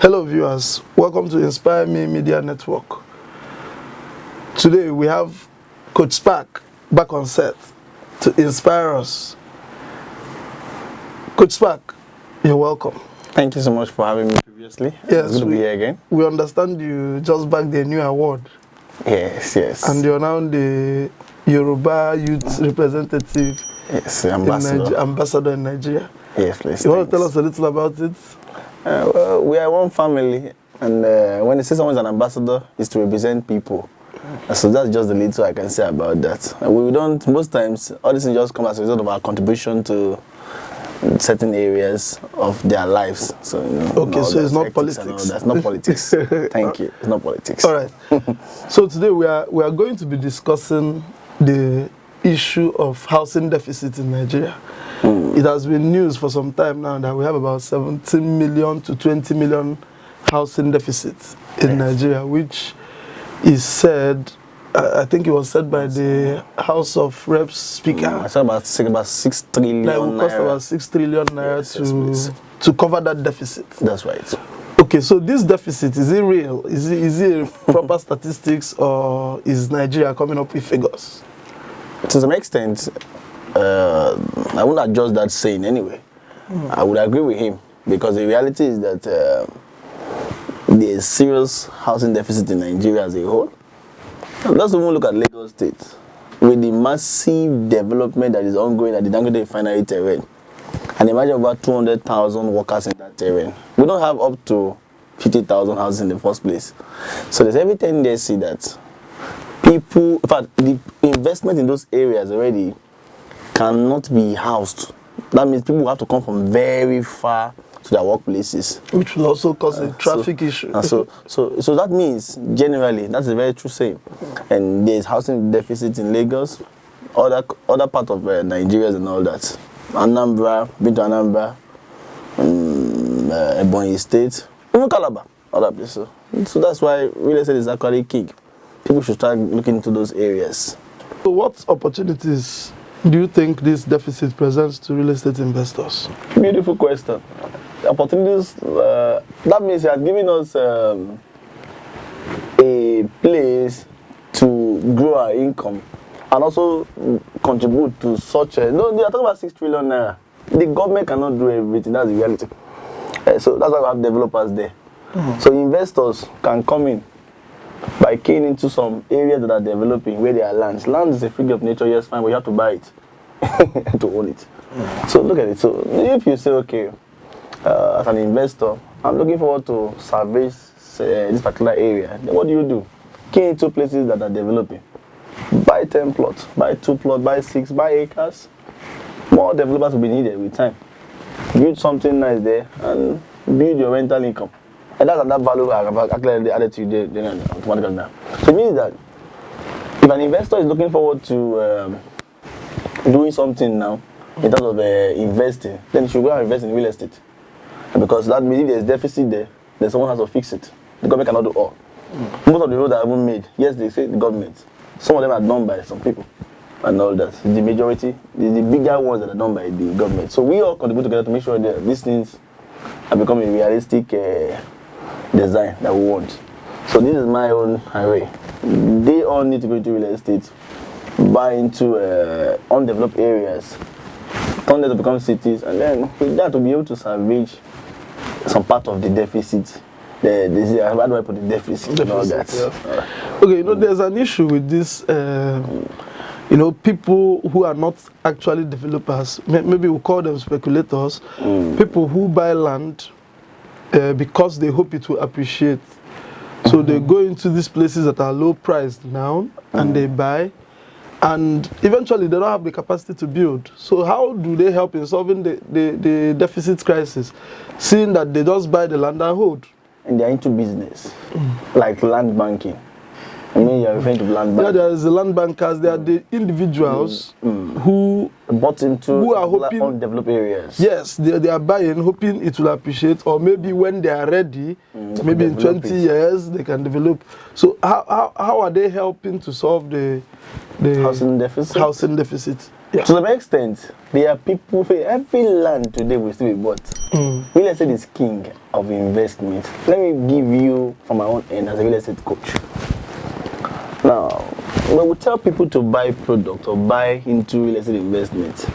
Hello viewers, welcome to Inspire Me Media Network. Today we have Coach Spark back on set to inspire us. Coach Spark, you're welcome. Thank you so much for having me previously. Yes, good to be here again. We understand you just bagged a new award. Yes. And you're now the Yoruba Youth Representative. Yes, ambassador in Nigeria. Yes, please. You want to tell us a little about it? Well, we are one family, and when they say someone's an ambassador, it's to represent people. So that's just the little I can say about that. We don't, most times, all this just comes as a result of our contribution to certain areas of their lives. So, okay, so it's not politics. That's not politics. Thank you. It's not politics. All right. So today we are going to be discussing the issue of housing deficit in Nigeria. It has been news for some time now that we have about 17 million to 20 million housing deficits in Nigeria, which is said, I think it was said by the House of Reps Speaker. I said about 6 trillion that it will cost about 6 trillion naira to cover that deficit. That's right. Okay, so this deficit, is it real? Is it proper statistics, or is Nigeria coming up with figures? To some extent, I wouldn't adjust that saying anyway. I would agree with him, because the reality is that there is serious housing deficit in Nigeria as a whole. And let's even look at Lagos State, with the massive development that is ongoing at the Dangote refinery terrain. And imagine about 200,000 workers in that terrain. We don't have up to 50,000 houses in the first place. So there's every tendency that people, in fact, the investment in those areas already cannot be housed. That means people have to come from very far to their workplaces, which will also cause a traffic issue. So that means, generally, that's a very true saying. And there's housing deficit in Lagos, other part of Nigeria and all that. Anambra, been to Anambra, Ebonyi State, even Calabar, other places. So that's why real estate is actually king. People should start looking into those areas. So what opportunities do you think this deficit presents to real estate investors? Beautiful question. Opportunities, that means you are giving us a place to grow our income and also contribute to such a, no, they are talking about 6 trillion naira. The government cannot do everything, that's the reality. So that's why we have developers there. So investors can come in by keying into some areas that are developing where there are lands. Land is a figure of nature, yes, fine, but you have to buy it to own it. So look at it. So if you say, okay, as an investor, I'm looking forward to service this particular area, then what do? Key into places that are developing. Buy 10 plots, buy 2 plots, buy 6, buy acres. More developers will be needed with time. Build something nice there and build your rental income. And that's that value actually added to you there automatically now. So it means that if an investor is looking forward to doing something now in terms of investing, then you should go and invest in real estate. Because that means if there's deficit there, then someone has to fix it. The government cannot do all. Most of the roads are even made. Yes, they say the government. Some of them are done by some people and all that. The majority, the bigger ones that are done by the government. So we all contribute together to make sure that these things are becoming a realistic design that we want. So this is my own array. They all need to go into real estate, buy into undeveloped areas, turn them to become cities, and then with that to be able to salvage some part of the deficit. How do I put the deficit and all that? Yeah. Okay, there's an issue with this. People who are not actually developers, maybe we'll call them speculators, people who buy land because they hope it will appreciate. So they go into these places that are low priced now and they buy, and eventually they don't have the capacity to build. So how do they help in solving the deficit crisis, seeing that they just buy the land and hold? And they're into business, like land banking. I mean, you're referring to land bankers. Yeah, there is the land bankers. There are the individuals who bought into who are hoping undeveloped areas. Yes, they are buying, hoping it will appreciate, or maybe when they are ready, maybe in 20 years they can develop. So how are they helping to solve the housing deficit? Housing deficit. Yeah. To some extent, there are people, every land today will still be bought. Real estate is king of investment. Let me give you from my own end as a real estate coach. Now, when we tell people to buy product or buy into real estate investment,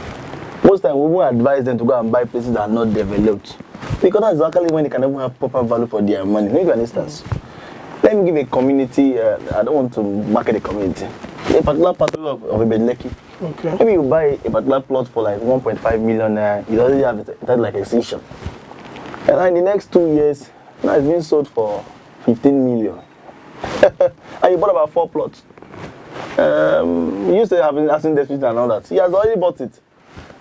most time we won't advise them to go and buy places that are not developed. Because that's exactly when they can even have proper value for their money. Let me give you an instance. Let me give a community, I don't want to market a community. A particular part of Ovadje. Okay. Maybe you buy a particular plot for like 1.5 million, it already have it like extension. And in the next 2 years, now it's being sold for 15 million. And you bought about 4 plots. You used to have an asset deficit and all that. He has already bought it.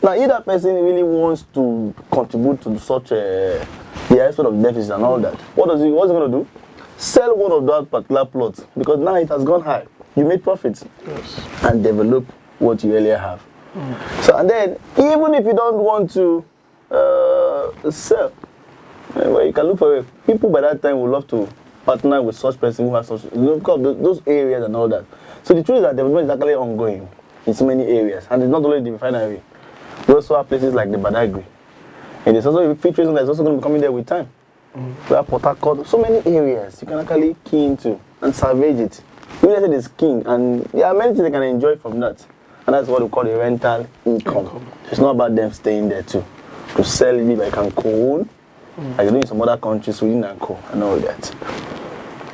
Now, if that person really wants to contribute to such the aspect of deficit and all that, what's he going to do? Sell one of that particular plots because now it has gone high. You made profits. Yes. And develop what you earlier have. So, and then, even if you don't want to sell, well, you can look for people by that time will love to partner with such person who has such, those areas and all that. So the truth is that development is actually ongoing in so many areas, and it's not only the refinery. We also have places like the Badagry, and there's also a feature that's also going to be coming there with time. We have Port Harcourt, so many areas you can actually key into and salvage it. Real estate is king, and there are many things they can enjoy from that, and that's what we call a rental income. It's not about them staying there too. To sell it, I can co-own, like you do in some other countries within and co and all that.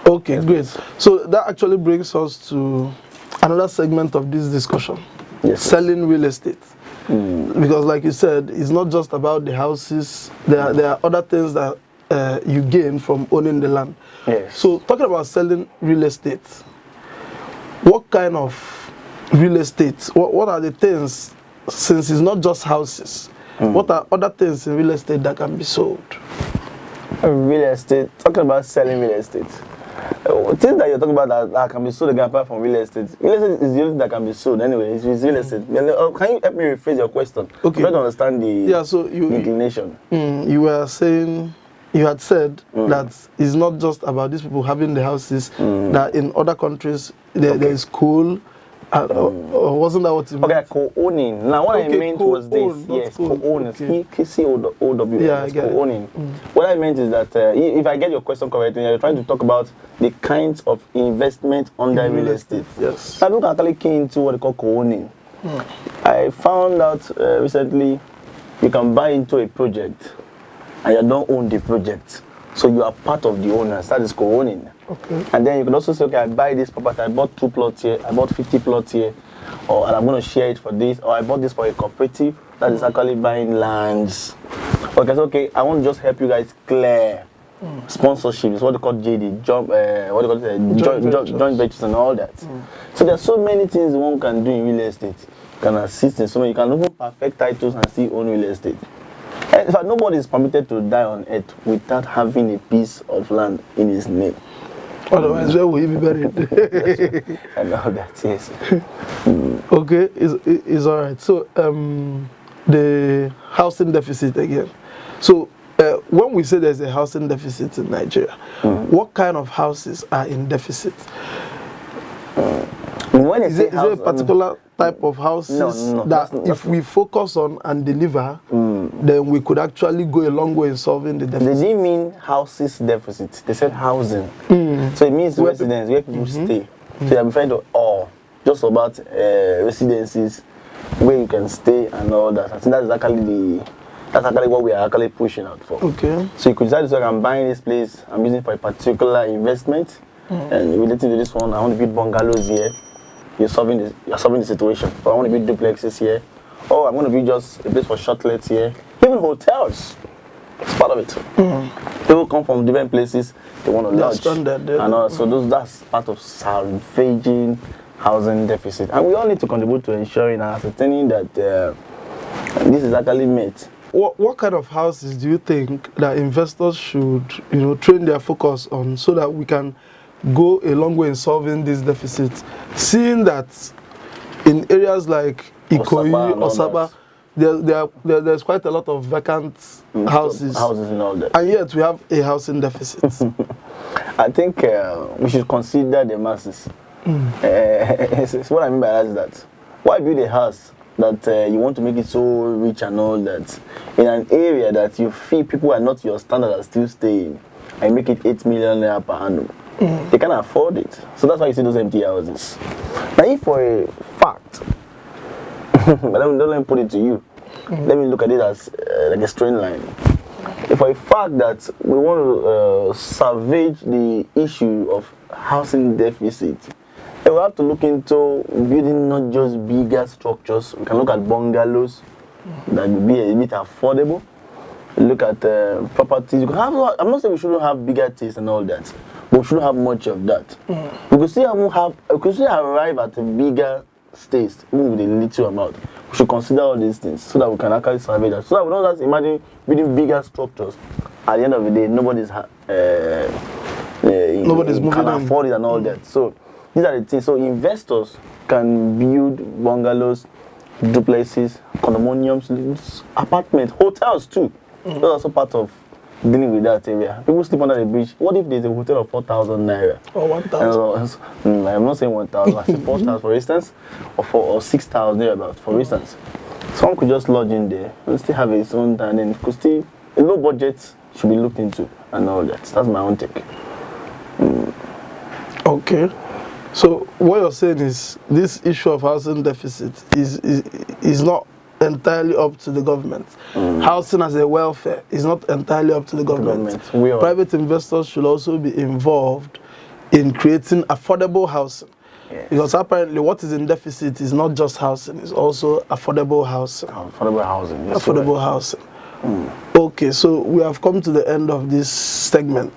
Okay, yes, great. So that actually brings us to another segment of this discussion. Yes, selling real estate. Because like you said, it's not just about the houses. There are other things that you gain from owning the land. Yes. So talking about selling real estate, what kind of real estate, what are the things, since it's not just houses, what are other things in real estate that can be sold? Real estate, talking about selling real estate. Things that you're talking about that can be sold again apart from real estate. Real estate is the only thing that can be sold anyway. It's real estate. Can you help me rephrase your question? Okay. Try to understand the so inclination. You were saying, you had said that it's not just about these people having the houses, that in other countries there is coal. Or wasn't that what you meant? Okay, co-owning. Now, what I meant was this. Yes, co-owning. C-O-W. Yeah, I get co-owning. What I meant is that if I get your question correctly, you're trying to talk about the kinds of investment under real estate. Yes. I don't actually key into what they call co-owning. I found out recently you can buy into a project and you don't own the project. So you are part of the owners. That is co-owning. Okay. And then you can also say, okay, I buy this property, I bought 2 plots here, I bought 50 plots here, or and I'm going to share it for this, or I bought this for a cooperative that is actually buying lands. Okay, so okay, I want to just help you guys clear sponsorship. It's what they call JD, joint ventures and all that. So there's so many things one can do in real estate. You can assist in so many. You can even perfect titles and still own real estate. And in fact, nobody is permitted to die on earth without having a piece of land in his name. Otherwise, where will he be buried? And all that, yes. Okay, it's all right. So, the housing deficit again. So, when we say there's a housing deficit in Nigeria, what kind of houses are in deficit? When is it a particular type of houses that if we focus on and deliver, then we could actually go a long way in solving the deficit? They didn't mean houses deficit. They said housing. So it means residence, where people stay. So they're referring to all, just about residences where you can stay and all that. I think that's actually what we are actually pushing out for. Okay. So you could decide to say, I'm buying this place, I'm using it for a particular investment, and related to this one, I want to build bungalows here. You're solving the situation. Or I want to build duplexes here. Oh, I'm going to build just a place for shortlets here. Even hotels. It's part of it. People come from different places. They want to lodge. And so that's part of salvaging housing deficit. And we all need to contribute to ensuring and ascertaining that this is actually met. What kind of houses do you think that investors should, train their focus on so that we can go a long way in solving this deficit, seeing that in areas like Ikoyi, Osaba, there's quite a lot of vacant houses and all that, and yet we have a housing deficit. I think we should consider the masses. What I mean by that is that why build a house that you want to make it so rich and all that, in an area that you feel people are not your standard are still staying, and make it 8 million naira per annum, they can't afford it. So that's why you see those empty houses. Now, if for a fact, but don't let me put it to you, let me look at it as like a straight line. If for a fact that we want to salvage the issue of housing deficit, then we have to look into building not just bigger structures. We can look at bungalows that will be a bit affordable. Look at properties. You can have, I'm not saying we shouldn't have bigger tastes and all that, but we shouldn't have much of that. We could still arrive at a bigger taste, even with a little amount. We should consider all these things so that we can actually salvage that. So that we don't just imagine building bigger structures. At the end of the day, nobody's can afford it and all that. So these are the things. So investors can build bungalows, duplexes, condominiums, apartments, hotels too. Those are also part of dealing with that area. People sleep under the bridge. What if there's a hotel of 4,000 naira? Or 1,000? I'm not saying 1,000. I say 4,000 for instance, or 6,000 thereabouts for instance. Someone could just lodge in there and still have its own, and then could still a low budget should be looked into and all that. That's my own take. Okay. So what you're saying is this issue of housing deficit is not entirely up to the government. Housing as a welfare is not entirely up to the government. Private investors should also be involved in creating affordable housing. Yes. Because apparently what is in deficit is not just housing, it's also affordable housing. Affordable housing. Yes, affordable housing. Okay, so we have come to the end of this segment.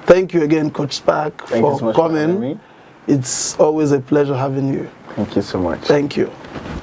Thank you again, Coach Spark, for coming. It's always a pleasure having you. Thank you so much. Thank you.